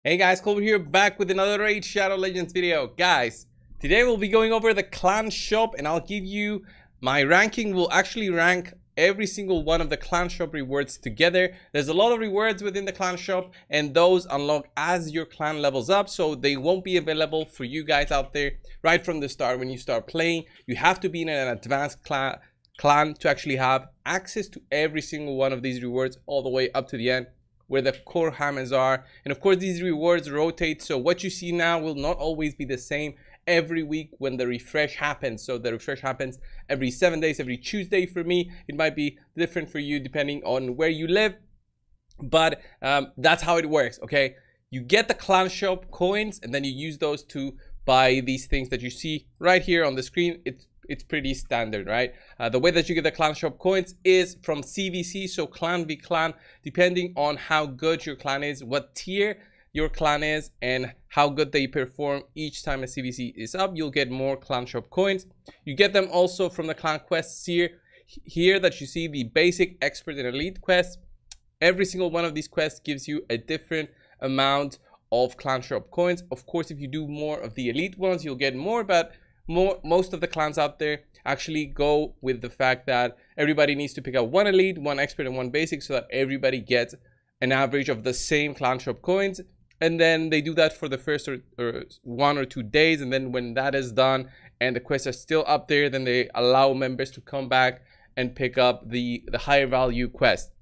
Hey guys, Colbert here, back with another Raid Shadow Legends video. Guys, today we'll be going over the clan shop and I'll give you my ranking. We'll actually rank every single one of the clan shop rewards together. There's a lot of rewards within the clan shop and those unlock as your clan levels up, so they won't be available for you guys out there right from the start. When you start playing, you have to be in an advanced clan to actually have access to every single one of these rewards all the way up to the end, where the core hammers are. And of course these rewards rotate, so what you see now will not always be the same every week when the refresh happens. So the refresh happens every 7 days, every Tuesday for me. It might be different for you depending on where you live, but that's how it works. Okay, you get the clan shop coins and then you use those to buy these things that you see right here on the screen. It's pretty standard, right? The way that you get the clan shop coins is from CVC, so clan v clan, depending on how good your clan is, what tier your clan is, and how good they perform each time a CVC is up, you'll get more clan shop coins. You get them also from the clan quests here that you see, the basic, expert, and elite quests. Every single one of these quests gives you a different amount of clan shop coins. Of course, if you do more of the elite ones, you'll get more, but most of the clans out there actually go with the fact that everybody needs to pick up one elite, one expert, and one basic, so that everybody gets an average of the same clan shop coins. And then they do that for the first or 1 or 2 days, and then when that is done and the quests are still up there, then they allow members to come back and pick up the higher value quest.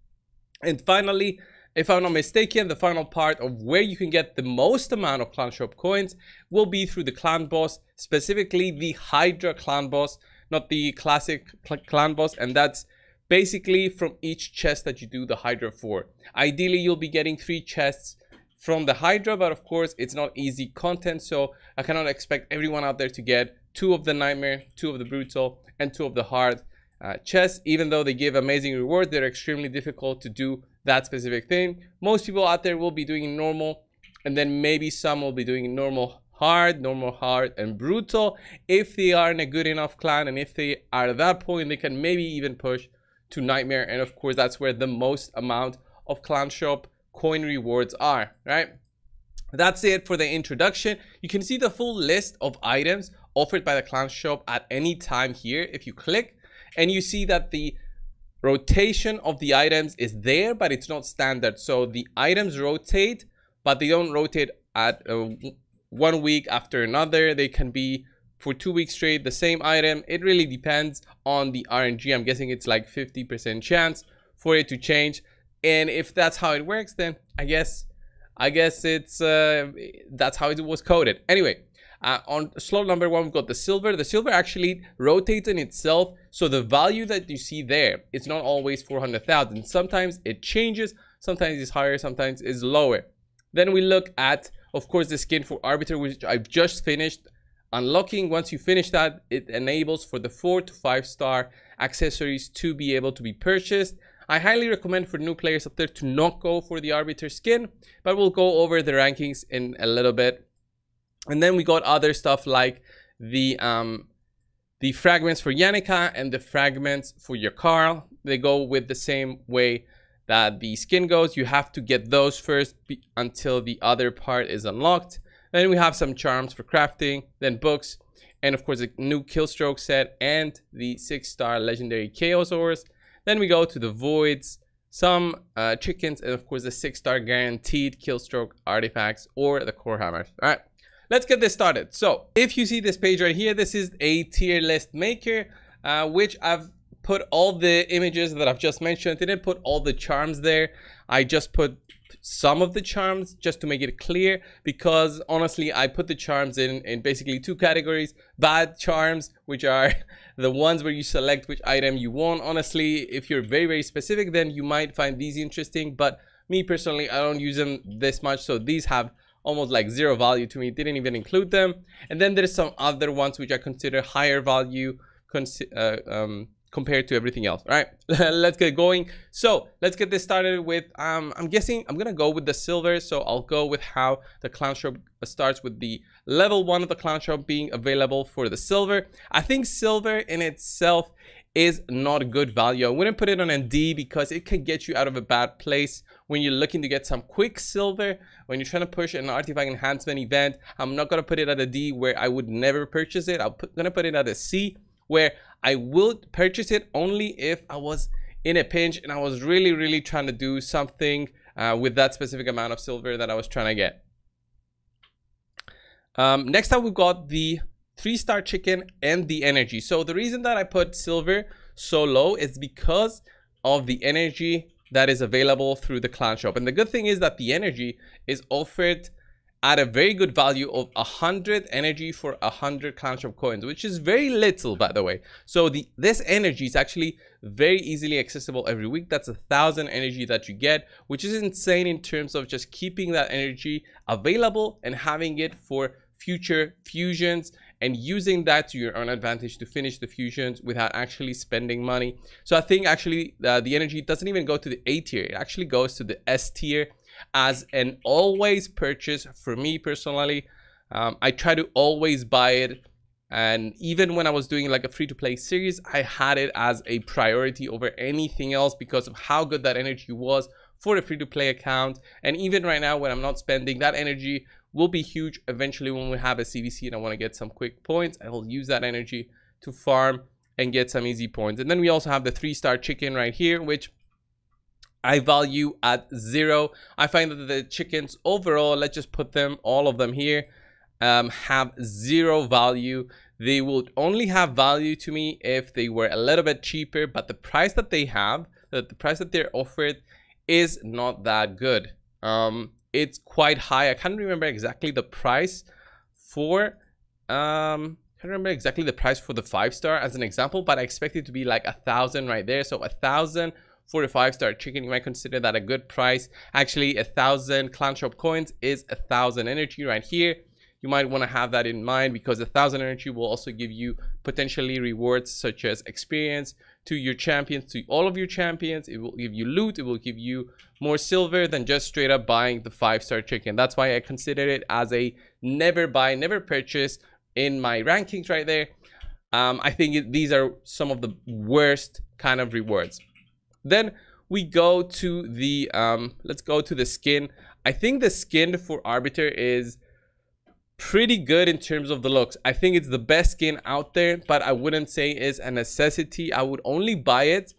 And finally, if I'm not mistaken, the final part of where you can get the most amount of clan shop coins will be through the clan boss, specifically the Hydra clan boss, not the classic clan boss. And that's basically from each chest that you do the Hydra for. Ideally, you'll be getting 3 chests from the Hydra, but of course, it's not easy content. So I cannot expect everyone out there to get 2 of the Nightmare, 2 of the Brutal, and 2 of the Hard chests. Even though they give amazing rewards, they're extremely difficult to do that specific thing. Most people out there will be doing normal, and then maybe some will be doing normal, hard, and brutal. If they are in a good enough clan, and if they are at that point, they can maybe even push to Nightmare. And of course, that's where the most amount of clan shop coin rewards are, right? That's it for the introduction. You can see the full list of items offered by the clan shop at any time here if you click, and you see that the rotation of the items is there, but it's not standard. So the items rotate, but they don't rotate at 1 week after another. They can be for 2 weeks straight the same item. It really depends on the RNG. I'm guessing it's like 50% chance for it to change. And if that's how it works, then I guess it's that's how it was coded. Anyway, on slot number 1, we've got the silver. The silver actually rotates in itself, so the value that you see there, it's not always 400,000. Sometimes it changes, sometimes it's higher, sometimes it's lower. Then we look at, of course, the skin for Arbiter, which I've just finished unlocking. Once you finish that, it enables for the 4 to 5 star accessories to be able to be purchased. I highly recommend for new players up there to not go for the Arbiter skin, but we'll go over the rankings in a little bit. And then we got other stuff like the fragments for Yannicka and the fragments for your Carl. They go with the same way that the skin goes. You have to get those first until the other part is unlocked. Then we have some charms for crafting, then books, and of course a new Killstroke set and the 6-star legendary Chaos Ores. Then we go to the voids, some chickens, and of course the 6-star guaranteed Killstroke artifacts or the core hammers. All right, let's get this started. So if you see this page right here, this is a tier list maker, which I've put all the images that I've just mentioned. I didn't put all the charms there. I just put some of the charms just to make it clear, because honestly I put the charms in basically 2 categories. Bad charms, which are the ones where you select which item you want. Honestly, if you're very specific, then you might find these interesting, but me personally, I don't use them this much, so these have almost like 0 value to me. Didn't even include them. And then there's some other ones which I consider higher value compared to everything else. All right, let's get going. So let's get this started with I'm guessing I'm gonna go with the silver. So I'll go with how the clan shop starts, with the level 1 of the clan shop being available for the silver. I think silver in itself is not good value. I wouldn't put it on a D because it can get you out of a bad place when you're looking to get some quick silver, when you're trying to push an artifact enhancement event. I'm not going to put it at a D where I would never purchase it. I'm going to put it at a C where I will purchase it only if I was in a pinch and I was really trying to do something with that specific amount of silver that I was trying to get. Next up, we've got the 3-star chicken and the energy. So the reason that I put silver so low is because of the energy that is available through the clan shop. And the good thing is that the energy is offered at a very good value of 100 energy for 100 clan shop coins, which is very little, by the way. So this energy is actually very easily accessible every week. That's 1,000 energy that you get, which is insane in terms of just keeping that energy available and having it for future fusions and using that to your own advantage to finish the fusions without actually spending money. So I think actually the energy doesn't even go to the A tier. It actually goes to the S tier as an always purchase for me personally. I try to always buy it. And even when I was doing like a free-to-play series, I had it as a priority over anything else because of how good that energy was for a free-to-play account. And even right now when I'm not spending, that energy will be huge eventually when we have a CVC and I want to get some quick points. I will use that energy to farm and get some easy points. And then we also have the 3-star chicken right here, which I value at 0. I find that the chickens overall, let's just put them, all of them here, have 0 value. They would only have value to me if they were a little bit cheaper, but the price that they have, the price that they're offered is not that good. It's quite high. I can't remember exactly the price for the 5-star as an example, but I expect it to be like 1,000 right there. So 1,000 for a 5-star chicken, you might consider that a good price. Actually, 1,000 clan shop coins is 1,000 energy right here. You might want to have that in mind because 1,000 energy will also give you potentially rewards such as experience to your champions, to all of your champions. It will give you loot. It will give you more silver than just straight up buying the 5-star chicken. That's why I consider it as a never buy, never purchase in my rankings right there. I think these are some of the worst kind of rewards. Then we go to the let's go to the skin. I think the skin for Arbiter is pretty good in terms of the looks. I think it's the best skin out there, but I wouldn't say it's a necessity. I would only buy it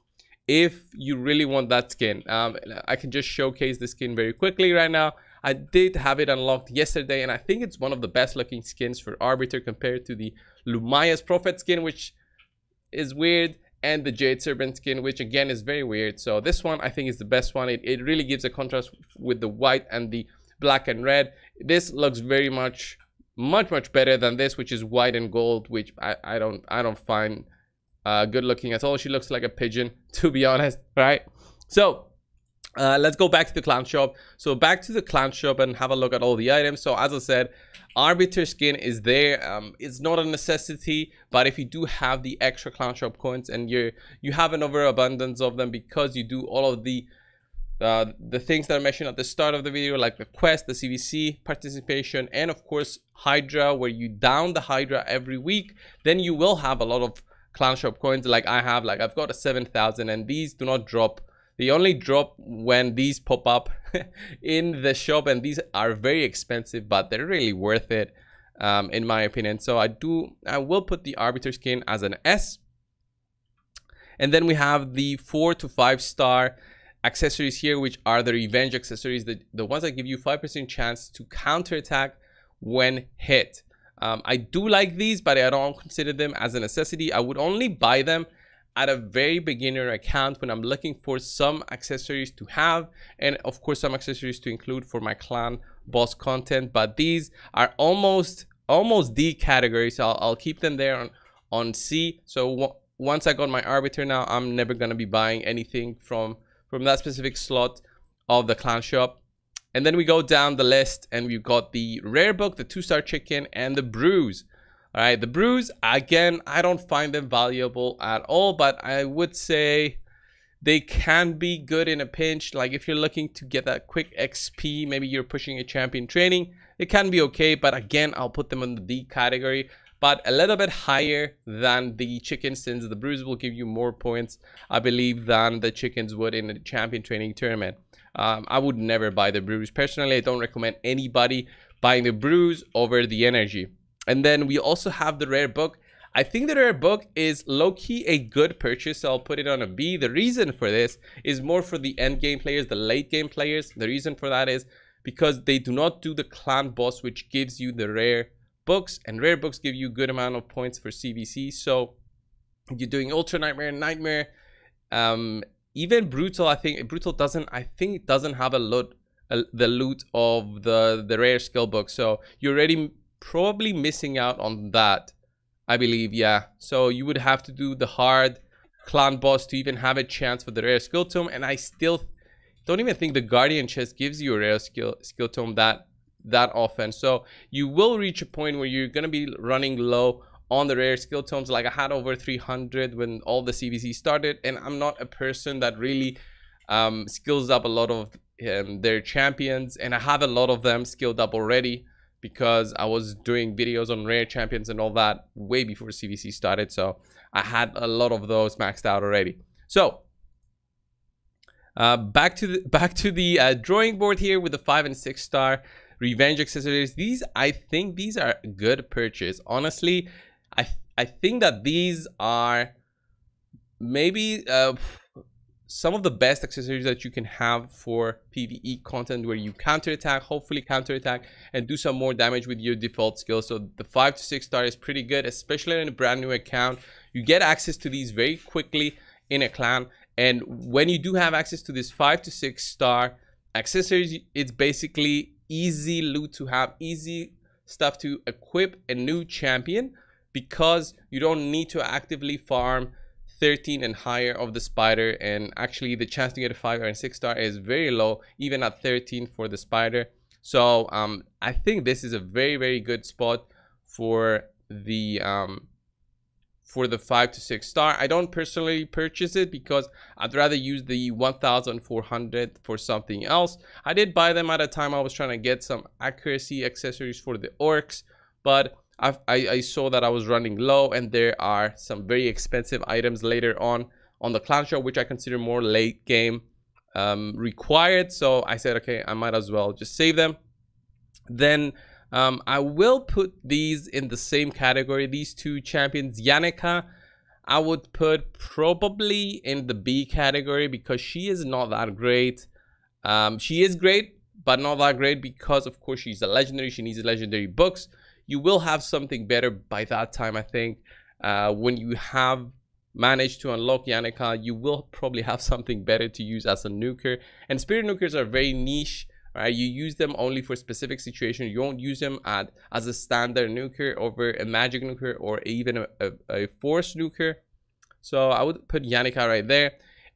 if you really want that skin. I can just showcase the skin very quickly right now. I did have it unlocked yesterday, and I think it's one of the best looking skins for Arbiter compared to the Lumaya's Prophet skin, which is weird, and the Jade Serpent skin, which again is very weird. So this one I think is the best one. It really gives a contrast with the white and the black and red. This looks very much better than this, which is white and gold, which I don't find good looking at all. She looks like a pigeon, to be honest, right? So let's go back to the clan shop. So back to the clan shop and have a look at all the items. So as I said, Arbiter skin is there. It's not a necessity, but if you do have the extra clan shop coins and you have an overabundance of them because you do all of the things that I mentioned at the start of the video, like the quest, the CVC participation, and of course Hydra, where you down the Hydra every week, then you will have a lot of clan shop coins like I have. Like I've got a 7,000, and these do not drop. They only drop when these pop up in the shop, and these are very expensive, but they're really worth it in my opinion. So I will put the Arbiter skin as an S. And then we have the 4 to 5-star accessories here, which are the revenge accessories, the ones that give you 5% chance to counterattack when hit. I do like these, but I don't consider them as a necessity. I would only buy them at a very beginner account when I'm looking for some accessories to have, and of course some accessories to include for my clan boss content. But these are almost D category, so I'll keep them there on C. So once I got my Arbiter now, I'm never gonna be buying anything from that specific slot of the clan shop. And then we go down the list and we've got the rare book, the 2-star chicken, and the brews. All right, the brews, again, I don't find them valuable at all, but I would say they can be good in a pinch. Like if you're looking to get that quick XP, maybe you're pushing a champion training, it can be okay, but again, I'll put them in the D category. but a little bit higher than the chickens, since the brews will give you more points, I believe, than the chickens would in a champion training tournament. I would never buy the brews. Personally, I don't recommend anybody buying the brews over the energy. And then we also have the rare book. I think the rare book is low-key a good purchase, so I'll put it on a B. The reason for this is more for the end game players, the late game players. The reason for that is because they do not do the clan boss, which gives you the rare books, and rare books give you a good amount of points for CVC. So you're doing Ultra Nightmare, Nightmare, even Brutal. I think Brutal doesn't, it doesn't have the loot of the rare skill book, so you're already probably missing out on that, I believe. Yeah, so you would have to do the hard clan boss to even have a chance for the rare skill tome, and I still don't even think the Guardian chest gives you a rare skill tome that often. So you will reach a point where you're gonna be running low on the rare skill tomes. Like I had over 300 when all the CVC started, and I'm not a person that really skills up a lot of their champions, and I have a lot of them skilled up already because I was doing videos on rare champions and all that way before CVC started. So I had a lot of those maxed out already. So back to the drawing board here with the 5 and 6 star revenge accessories. These, I think these are a good purchase. Honestly, I think that these are maybe some of the best accessories that you can have for PvE content, where you counterattack, hopefully counterattack, and do some more damage with your default skills. So the 5 to 6 star is pretty good, especially in a brand new account. You get access to these very quickly in a clan, and when you do have access to this 5 to 6 star accessories, it's basically easy loot to have, easy stuff to equip a new champion, because you don't need to actively farm 13 and higher of the spider, and actually the chance to get a 5 or a 6 star is very low even at 13 for the spider. So I think this is a very good spot for the 5 to 6 star. I don't personally purchase it because I'd rather use the 1400 for something else. I did buy them at a time I was trying to get some accuracy accessories for the orcs, but I saw that I was running low, and there are some very expensive items later on the clan shop which I consider more late game required. So I said, okay, I might as well just save them. Then I will put these in the same category. These two champions, Yannicka, I would put probably in the B category because she is not that great. She is great, but not that great because, of course, she's a legendary. She needs legendary books. You will have something better by that time, I think. When you have managed to unlock Yannicka, you will probably have something better to use as a nuker. And spirit nukers are very niche. Right, you use them only for specific situations. You won't use them as a standard nuker over a magic nuker or even a force nuker. So I would put Yannicka right there.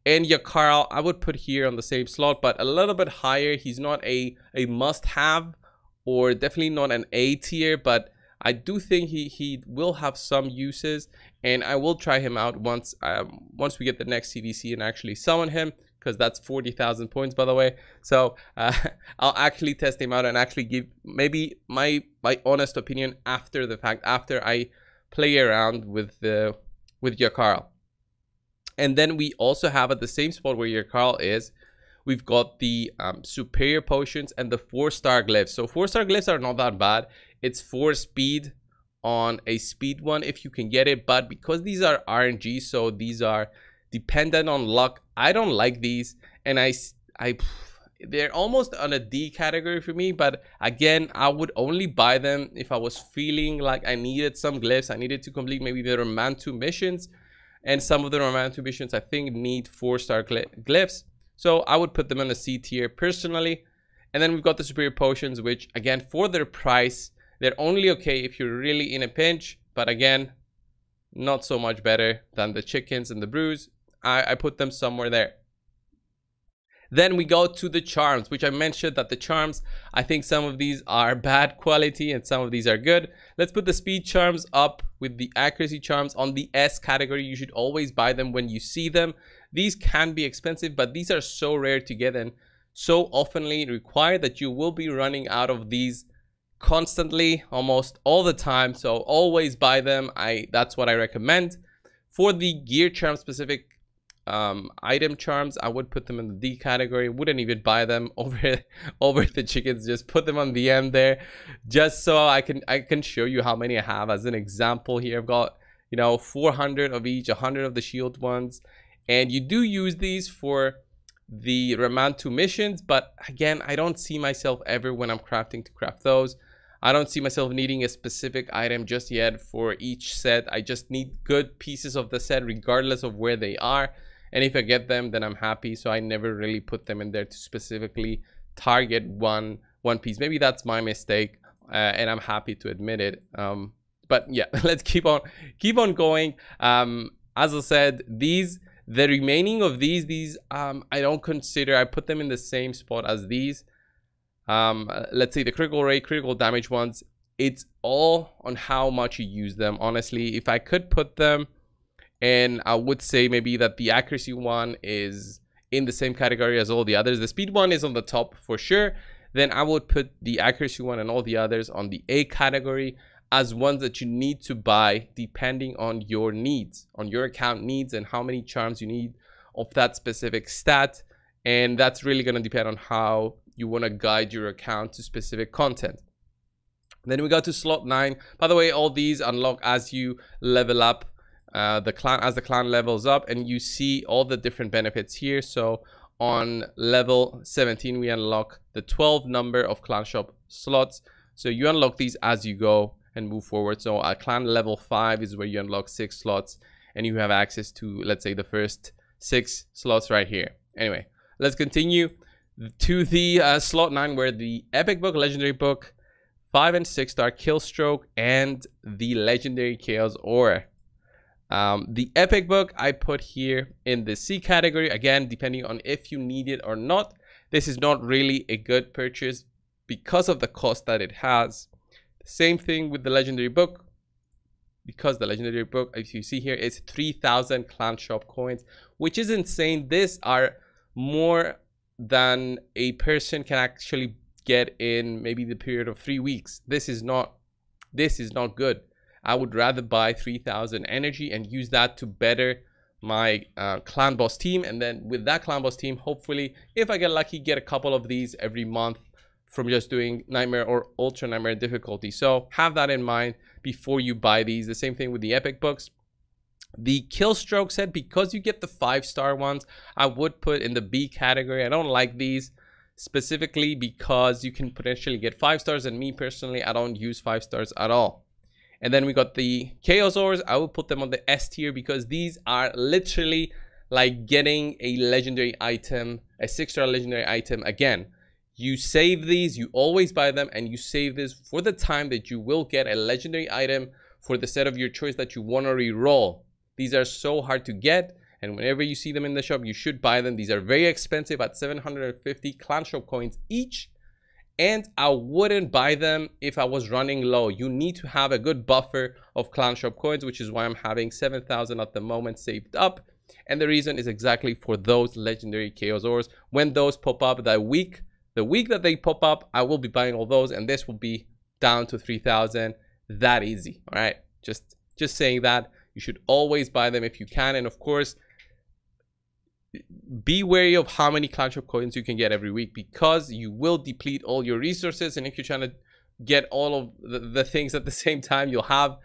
And Yakarl, I would put here on the same slot, but a little bit higher. He's not a must-have, or definitely not an A tier, but I do think he will have some uses, and I will try him out once we get the next CVC and actually summon him, because that's 40,000 points, by the way. So I'll actually test him out and actually give maybe my honest opinion after the fact, after I play around with Yakarl. And then we also have at the same spot where Yakarl is, we've got the superior potions and the 4-star glyphs. So 4-star glyphs are not that bad. It's 4 speed on a speed one if you can get it, but because these are RNG, so these are dependent on luck, I don't like these, and they're almost on a D category for me. But again, I would only buy them if I was feeling like I needed some glyphs. I needed to complete maybe the Romantu missions, and some of the Romantu missions I think need 4-star glyphs. So I would put them in the C tier personally. And then we've got the superior potions, which again, for their price, they're only okay if you're really in a pinch, but again, not so much better than the chickens and the brews. I put them somewhere there. Then we go to the charms, which I mentioned that the charms, I think some of these are bad quality and some of these are good. Let's put the speed charms up with the accuracy charms on the S category. You should always buy them when you see them. These can be expensive, but these are so rare to get and so oftenly required that you will be running out of these constantly, almost all the time, so always buy them. That's what I recommend. For the gear charm specific item charms, I would put them in the D category. Wouldn't even buy them over the chickens. Just put them on the end there, just so I can show you how many I have. As an example here, I've got, you know, 400 of each, 100 of the shield ones, and you do use these for the Remand 2 missions, but again, I don't see myself ever, when I'm crafting, to craft those. I don't see myself needing a specific item just yet for each set. I just need good pieces of the set regardless of where they are, and if I get them, then I'm happy. So I never really put them in there to specifically target one piece. Maybe that's my mistake, and I'm happy to admit it. But yeah, let's keep on going. As I said, the remaining of these I don't consider, I put them in the same spot as these. Let's say the critical rate, critical damage ones. It's all on how much you use them. Honestly, if I could put them, and I would say maybe that the accuracy one is in the same category as all the others. The speed one is on the top for sure. Then I would put the accuracy one and all the others on the A category, as ones that you need to buy depending on your needs, on your account needs, and how many charms you need of that specific stat. And that's really going to depend on how you want to guide your account to specific content. Then we got to slot 9. By the way, all these unlock as you level up the clan levels up, and you see all the different benefits here. So on level 17 we unlock the 12 number of clan shop slots. So you unlock these as you go and move forward. So at clan level 5 is where you unlock 6 slots, and you have access to, let's say, the first 6 slots right here. Anyway, let's continue to the slot 9, where the epic book, legendary book, 5 and 6 star kill stroke, and the legendary chaos ore. The epic book I put here in the C category, again depending on if you need it or not. This is not really a good purchase because of the cost that it has. Same thing with the legendary book, because the legendary book, as you see here, is 3,000 clan shop coins, which is insane. These are more than a person can actually get in maybe the period of 3 weeks. This is not good. I would rather buy 3,000 energy and use that to better my clan boss team, and then with that clan boss team, hopefully, if I get lucky, get a couple of these every month from just doing nightmare or ultra nightmare difficulty. So have that in mind before you buy these. The same thing with the epic books. The kill stroke set, because you get the 5-star ones, I would put in the B category. I don't like these specifically because you can potentially get 5 stars, and me personally, I don't use 5 stars at all. And then we got the chaos ores. I will put them on the S tier because these are literally like getting a legendary item, a 6-star legendary item again. You save these, you always buy them, and you save this for the time that you will get a legendary item for the set of your choice that you want to re-roll. These are so hard to get, and whenever you see them in the shop, you should buy them. These are very expensive at 750 clan shop coins each, and I wouldn't buy them if I was running low. You need to have a good buffer of clan shop coins, which is why I'm having 7,000 at the moment saved up. And the reason is exactly for those legendary chaos ores. When those pop up that week, the week that they pop up, I will be buying all those, and this will be down to 3,000. That easy. All right, just saying that. You should always buy them if you can, and of course, be wary of how many clan shop coins you can get every week, because you will deplete all your resources, and if you're trying to get all of the things at the same time, you'll have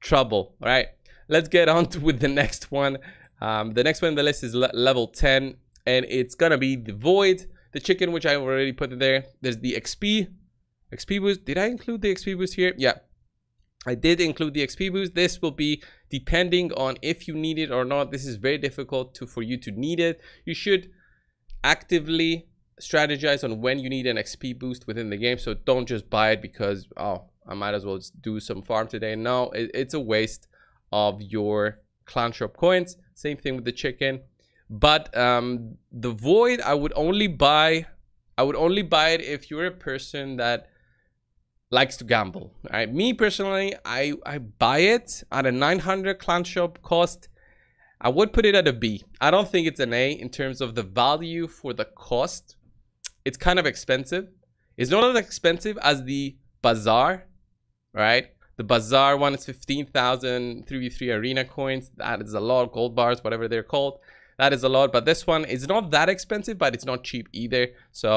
trouble. All right, let's get on with the next one. The next one on the list is level 10, and it's gonna be the void, the chicken, which I already put in there. There's the XP boost. Did I include the XP boost here? Yeah, I did include the XP boost. This will be depending on if you need it or not. This is very difficult for you to need it. You should actively strategize on when you need an XP boost within the game. So don't just buy it because, oh, I might as well just do some farm today. No, it's a waste of your clan shop coins. Same thing with the chicken. But the void, I would only buy it if you're a person that likes to gamble. All right, me personally, I buy it at a 900 clan shop cost. I would put it at a B. I don't think it's an A in terms of the value for the cost. It's kind of expensive. It's not as expensive as the Bazaar, right? The Bazaar one is 15,000 3v3 arena coins. That is a lot. Gold bars, whatever they're called. That is a lot. But this one is not that expensive, but it's not cheap either. So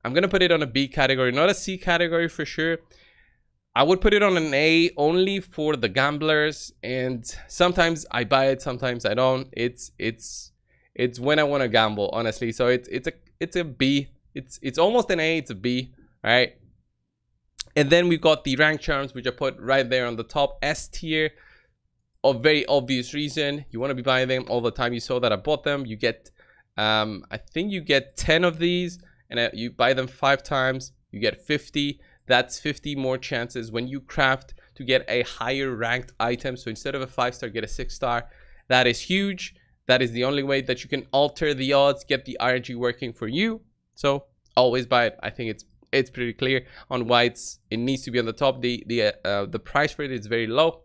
I'm going to put it on a B category, not a C category for sure. I would put it on an A only for the gamblers. And sometimes I buy it, sometimes I don't. It's when I want to gamble, honestly. So it's a B. It's almost an A. It's a B, all right? And then we've got the rank charms, which I put right there on the top, S tier. Of very obvious reason, you want to be buying them all the time. You saw that I bought them. You get, I think you get 10 of these, and you buy them 5 times. You get 50. That's 50 more chances when you craft to get a higher ranked item. So instead of a 5-star, get a 6-star. That is huge. That is the only way that you can alter the odds, get the RNG working for you. So always buy it. I think it's pretty clear on why it needs to be on the top. The price for it is very low,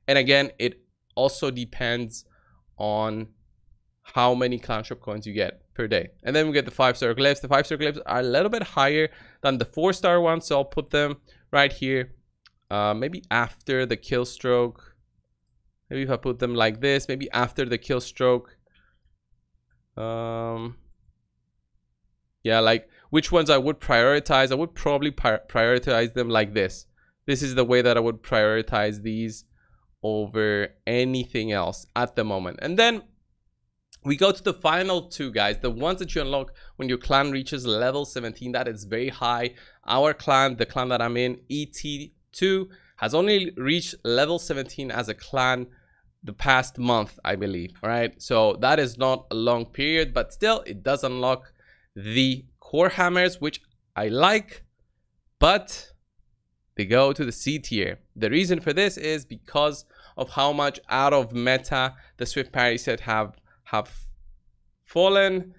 and again, it also depends on how many clan shop coins you get per day. And then we get the 5-star glyphs. The 5-star glyphs are a little bit higher than the 4-star ones, so I'll put them right here, maybe after the kill stroke. Maybe if I put them like this, maybe after the kill stroke. Yeah, like which ones I would prioritize. I would probably prioritize them like this. This is the way that I would prioritize these over anything else at the moment. And then we go to the final 2, guys. The ones that you unlock when your clan reaches level 17. That is very high. Our clan, the clan that I'm in, ET2, has only reached level 17 as a clan the past month, I believe. All right, so that is not a long period, but still it does unlock the core hammers, which I like, but they go to the C tier. The reason for this is because of how much out of meta the Swift parry set have fallen,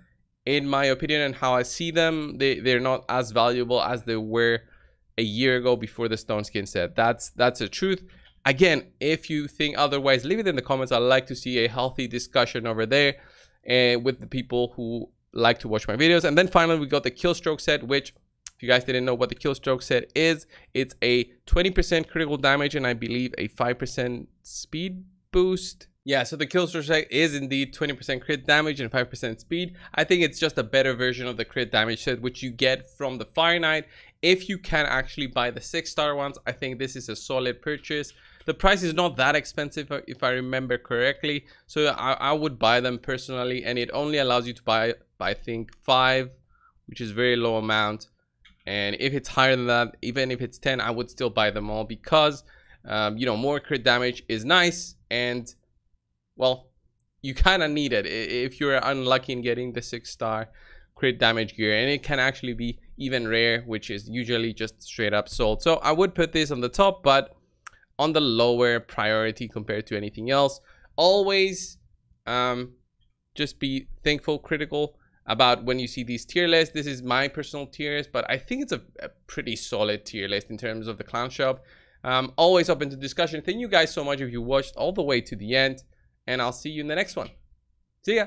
in my opinion, and how I see them. They're not as valuable as they were a year ago before the stone skin set. That's the truth. Again, if you think otherwise, leave it in the comments. I'd like to see a healthy discussion over there with the people who like to watch my videos. And then finally, we got the kill stroke set, which, if you guys didn't know what the kill stroke set is, it's a 20% critical damage and I believe a 5% speed boost. Yeah, so the kill stroke set is indeed 20% crit damage and 5% speed. I think it's just a better version of the crit damage set, which you get from the Fire Knight. If you can actually buy the 6-star ones, I think this is a solid purchase. The price is not that expensive, if I remember correctly, so I would buy them personally, and it only allows you to buy, I think, 5, which is very low amount. And if it's higher than that, even if it's 10, I would still buy them all because you know, more crit damage is nice, and well, you kind of need it if you're unlucky in getting the 6-star crit damage gear, and it can actually be even rare, which is usually just straight up sold. So I would put this on the top, but on the lower priority compared to anything else. Always just be thankful, critical about when you see these tier lists. This is my personal tiers, but I think it's a pretty solid tier list in terms of the clan shop. Always open to discussion. Thank you guys so much if you watched all the way to the end, and I'll see you in the next one. See ya.